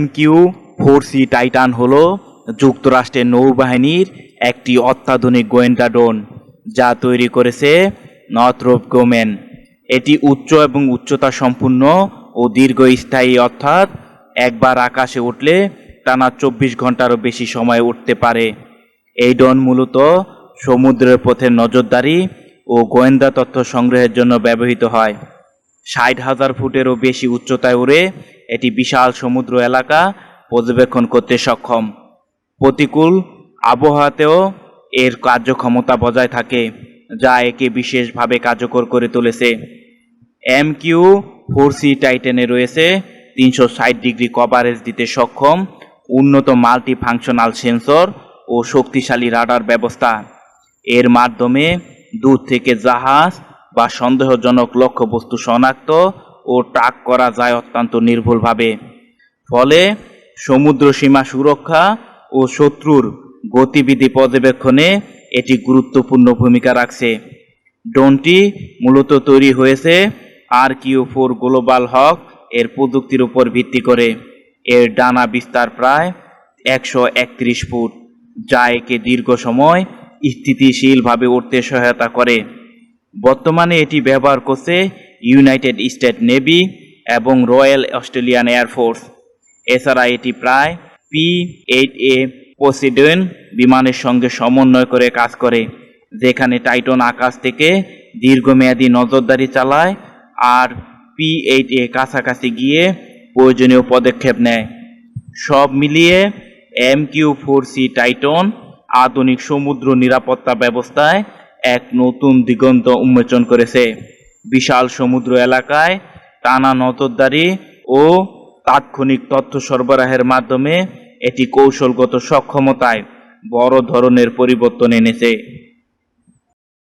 MQ-4C Titan হল যুক্তরাষ্ট্রের নৌবাহিনীর একটি অত্যাধুনিক গোয়েন্দা ড্রোন যা তৈরি করেছে নর্থরপ গ্রুমেন। এটি উচ্চ এবং উচ্চতা সম্পূর্ণ ও দীর্ঘস্থায়ী, অর্থাৎ একবার আকাশে উঠলে টানা 24 ঘন্টারও বেশি সময় উঠতে পারে। এই ড্রোন মূলত সমুদ্রের পথে নজরদারি ও গোয়েন্দা তথ্য সংগ্রহের জন্য ব্যবহৃত হয়। 60,000 ফুটেরও বেশি উচ্চতায় উড়ে এটি বিশাল সমুদ্র এলাকা পর্যবেক্ষণ করতে সক্ষম। প্রতিকূল আবহাওয়াতেও এর কার্যক্ষমতা বজায় থাকে, যা একে বিশেষভাবে কার্যকর করে তুলেছে। MQ-4C টাইটানে রয়েছে 360 ডিগ্রি কভারেজ দিতে সক্ষম উন্নত মাল্টি ফাংশনাল সেন্সর ও শক্তিশালী রাডার ব্যবস্থা। এর মাধ্যমে দূর থেকে জাহাজ বা সন্দেহজনক লক্ষ্যবস্তু শনাক্ত ও ট্র্যাক করা যায় অত্যন্ত নির্ভুলভাবে। ফলে সমুদ্র সীমা সুরক্ষা ও শত্রুর গতিবিধি পর্যবেক্ষণে এটি গুরুত্বপূর্ণ ভূমিকা রাখছে। ড্রোনটি মূলত তৈরি হয়েছে RQ-4 গ্লোবাল হক এর প্রযুক্তির উপর ভিত্তি করে। এর ডানা বিস্তার প্রায় 131 ফুট, যা একে দীর্ঘ সময় স্থিতিশীলভাবে উড়তে সহায়তা করে। বর্তমানে এটি ব্যবহার করছে ইউনাইটেড স্টেট নেভি এবং রয়্যাল অস্ট্রেলিয়ান এয়ারফোর্স। এছাড়া এটি প্রায় P-8A পোসেডন বিমানের সঙ্গে সমন্বয় করে কাজ করে, যেখানে টাইটন আকাশ থেকে দীর্ঘমেয়াদী নজরদারি চালায় আর P-8A কাছাকাছি গিয়ে প্রয়োজনীয় পদক্ষেপ নেয়। সব মিলিয়ে MQ-4C টাইটন আধুনিক সমুদ্র নিরাপত্তা ব্যবস্থায় এক নতুন দিগন্ত উন্মোচন করেছে। বিশাল সমুদ্র এলাকায় টানা নজরদারি ও তাৎক্ষণিক তথ্য সরবরাহের মাধ্যমে এটি কৌশলগত সক্ষমতায় বড় ধরনের পরিবর্তন এনেছে।